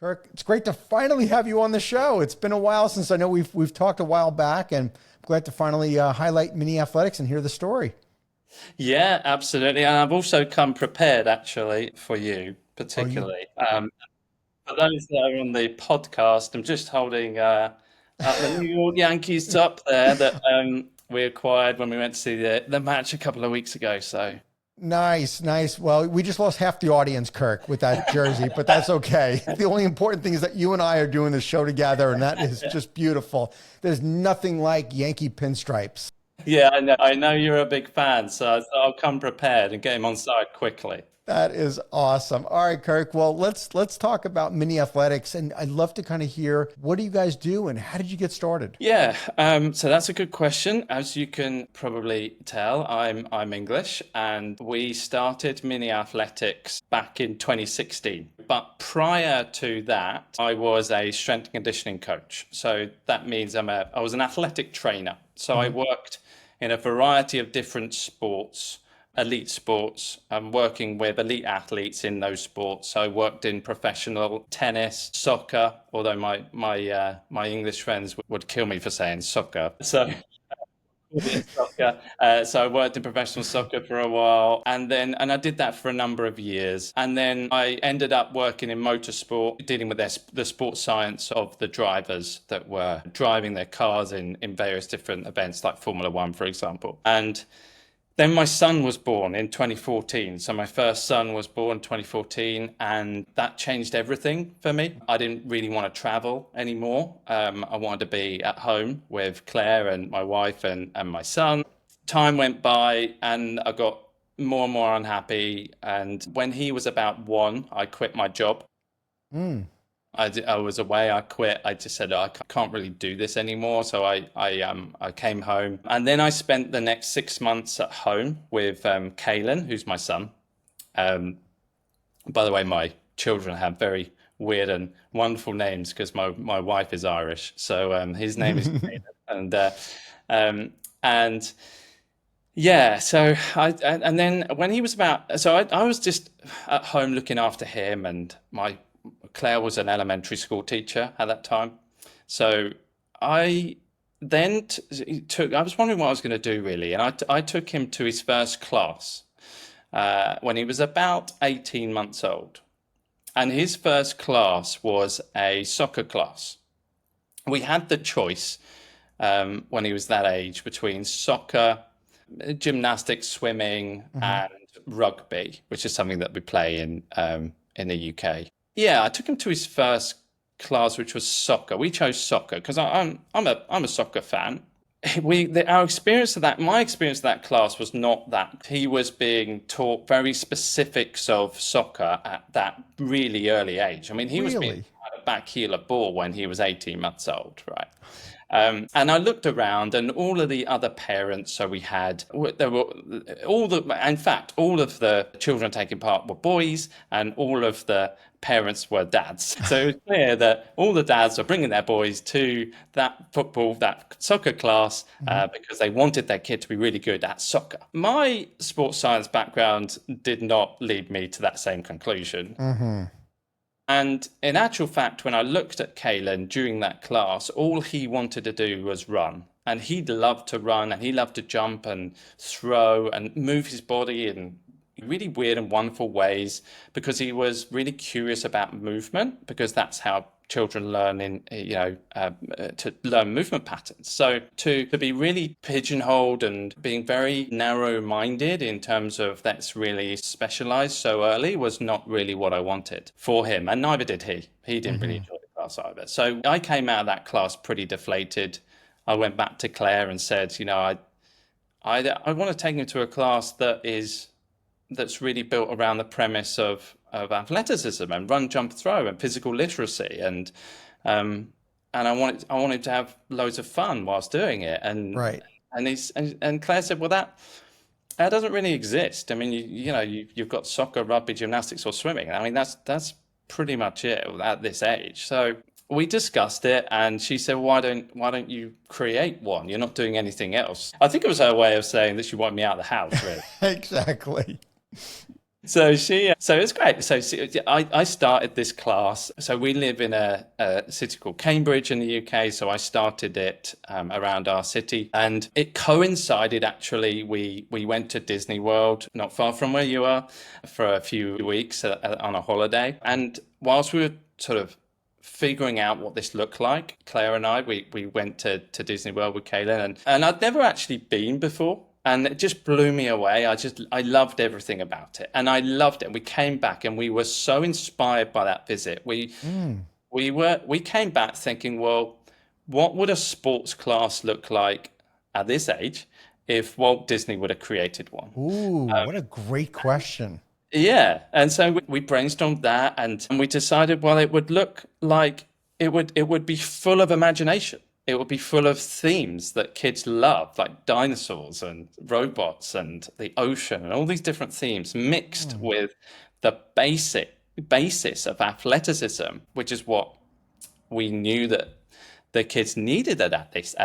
Kirk, it's great to finally have you on the show. It's been a while since I know we've talked a while back, and I'm glad to finally highlight mini athletics and hear the story. Yeah, absolutely. And I've also come prepared actually for you, Oh, you particularly. For those that are on the podcast, I'm just holding up the New York Yankees top there that we acquired when we went to see the match a couple of weeks ago. So nice, nice. Well, we just lost half the audience, Kirk, with that jersey, but that's okay. The only important thing is that you and I are doing the show together, and that is just beautiful. There's nothing like Yankee pinstripes. yeah, I know you're a big fan, so I'll come prepared and get him on side quickly. That is awesome. All right, Kirk. Well, let's talk about mini athletics, and I'd love to kind of hear what do you guys do and how did you get started? Yeah, so that's a good question. As you can probably tell, I'm English, and we started mini athletics back in 2016. But prior to that, I was a strength and conditioning coach. So that means I was an athletic trainer. So I Mhm. worked in a variety of different sports, elite sports. I'm working with elite athletes in those sports. So I worked in professional tennis, soccer, although my English friends would kill me for saying soccer. So soccer. So I worked in professional soccer for a while, and I did that for a number of years, and then I ended up working in motorsport, dealing with the sports science of the drivers that were driving their cars in various different events, like Formula One, for example, and then my son was born in 2014. So my first son was born in 2014, and that changed everything for me. I didn't really want to travel anymore. I wanted to be at home with Claire and my wife and my son. Time went by, and I got more and more unhappy. And when he was about one, I quit my job. Mm. I was away. I quit. I just said, "Oh, I can't really do this anymore." So I came home, and then I spent the next 6 months at home with Kalen, who's my son. Um, by the way, my children have very weird and wonderful names because my wife is Irish. So his name is Kalen, um, and yeah. So and then when he was I was just at home looking after him, and my Claire was an elementary school teacher at that time. So I then took, I was wondering what I was going to do really. And I took him to his first class when he was about 18 months old. And his first class was a soccer class. We had the choice when he was that age between soccer, gymnastics, swimming, Mhm. and rugby, which is something that we play in the UK. Yeah, I took him to his first class, which was soccer. We chose soccer because I'm a soccer fan. Our experience of that, my experience of that class was not that. He was being taught very specifics of soccer at that really early age. I mean, he was being Really? taught a backheel ball when he was 18 months old, right? And I looked around, and all of the other parents, so we had, there were in fact, all of the children taking part were boys, and all of the parents were dads. So it was clear that all the dads were bringing their boys to that soccer class, Mhm. because they wanted their kid to be really good at soccer. My sports science background did not lead me to that same conclusion. Mhm. And in actual fact, when I looked at Kalen during that class, all he wanted to do was run. And he loved to run, and he loved to jump and throw and move his body in really weird and wonderful ways because he was really curious about movement, because that's how children learn to learn movement patterns. So to be really pigeonholed and being very narrow-minded in terms of that's really specialized so early was not really what I wanted for him, and neither did he. He didn't really Mhm. enjoy the class either. So I came out of that class pretty deflated. I went back to Claire and said, I want to take him to a class that's really built around the premise of athleticism and run, jump, throw and physical literacy, um, and I wanted to have loads of fun whilst doing it. Right. And Claire said, well, that doesn't really exist. I mean, you've got soccer, rugby, gymnastics, or swimming. I mean, that's pretty much it at this age. So we discussed it, and she said, why don't you create one? You're not doing anything else. I think it was her way of saying that she wanted me out of the house, really. Exactly. So so it's great. I started this class. So we live in a city called Cambridge in the UK. So I started it around our city, and it coincided actually. We went to Disney World, not far from where you are, for a few weeks on a holiday. And whilst we were sort of figuring out what this looked like, Claire and I, we went to Disney World with Kaylin, and I'd never actually been before. And it just blew me away. I loved everything about it. And I loved it. We came back and we were so inspired by that visit. We came back thinking, well, what would a sports class look like at this age if Walt Disney would have created one? Ooh, what a great question. Yeah. And so we brainstormed that, and we decided, well, it would look like it would be full of imagination. It would be full of themes that kids love, like dinosaurs and robots and the ocean and all these different themes mixed with the basis of athleticism, which is what we knew that the kids needed at this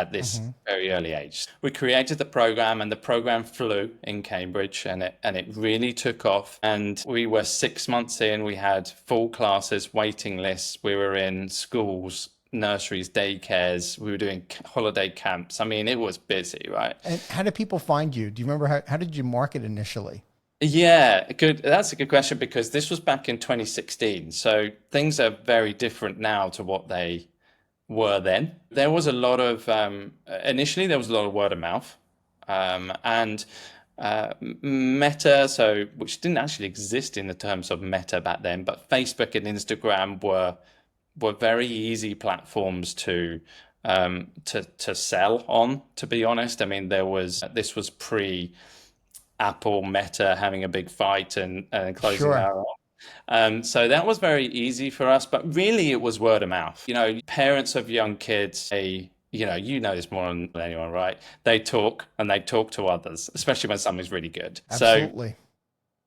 very early age. We created the program, and the program flew in Cambridge, and it really took off. And we were 6 months in. We had full classes, waiting lists. We were in schools, nurseries, daycares. We were doing holiday camps. I mean, it was busy, right? And how did people find you? Do you remember how did you market initially? Yeah, good. That's a good question, because this was back in 2016. So things are very different now to what they were then. There was a lot of, initially there was a lot of word of mouth, and Meta, which didn't actually exist in the terms of Meta back then, but Facebook and Instagram were very easy platforms to sell on, to be honest. I mean, this was pre Apple Meta having a big fight and closing our so that was very easy for us, but really it was word of mouth. You know, parents of young kids, you know this more than anyone, right? They talk to others, especially when something's really good. Absolutely. So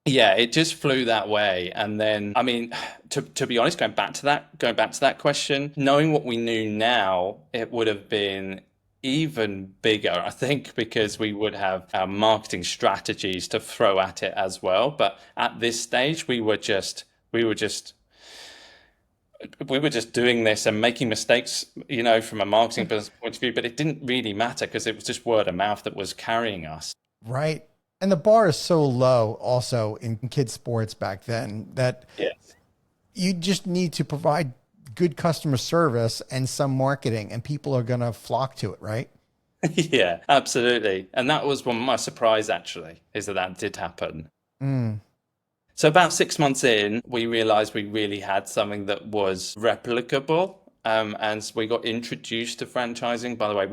yeah, it just flew that way. And then, I mean, to be honest, going back to that question, knowing what we knew now, it would have been even bigger, I think, because we would have our marketing strategies to throw at it as well. But at this stage, we were just doing this and making mistakes, you know, from a marketing point of view, but it didn't really matter because it was just word of mouth that was carrying us. Right. And the bar is so low also in kids sports back then that you just need to provide good customer service and some marketing, and people are going to flock to it, right? Yeah, absolutely. And that was one of my surprise, actually, is that did happen. So about 6 months in, we realized we really had something that was replicable. And we got introduced to franchising. By the way,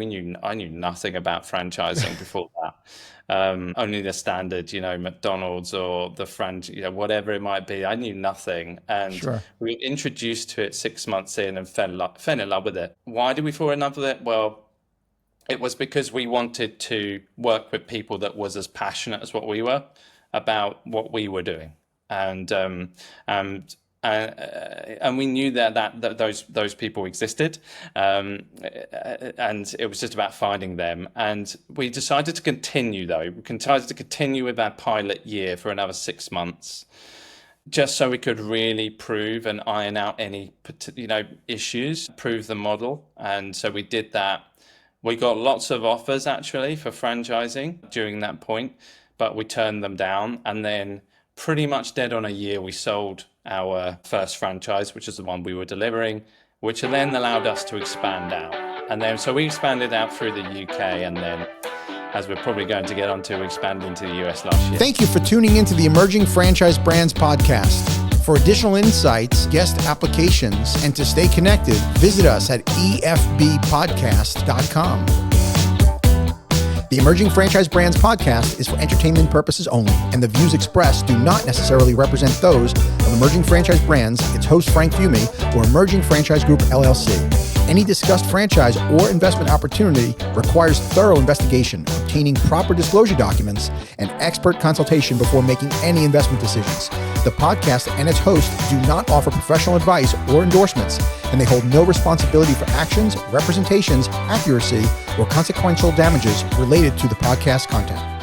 I knew nothing about franchising before that. Only the standard, you know, McDonald's or the you know, whatever it might be. I knew nothing. And we were introduced to it 6 months in and fell in love with it. Why did we fall in love with it? Well, it was because we wanted to work with people that was as passionate as what we were about what we were doing. And we knew that those people existed, and it was just about finding them. And we decided to continue, though. We decided to continue with our pilot year for another 6 months, just so we could really prove and iron out any, you know, issues, prove the model. And so we did that. We got lots of offers actually for franchising during that point, but we turned them down. And then pretty much dead on a year, we sold our first franchise, which is the one we were delivering, which then allowed us to expand out. And then, so we expanded out through the UK, and then, as we're probably going to get onto, we expanded into the US last year. Thank you for tuning into the Emerging Franchise Brands podcast. For additional insights, guest applications, and to stay connected, visit us at efbpodcast.com. The Emerging Franchise Brands podcast is for entertainment purposes only, and the views expressed do not necessarily represent those of Emerging Franchise Brands, its host Frank Fiume, or Emerging Franchise Group LLC. Any discussed franchise or investment opportunity requires thorough investigation, obtaining proper disclosure documents, and expert consultation before making any investment decisions. The podcast and its host do not offer professional advice or endorsements, and they hold no responsibility for actions, representations, accuracy, or consequential damages related to the podcast content.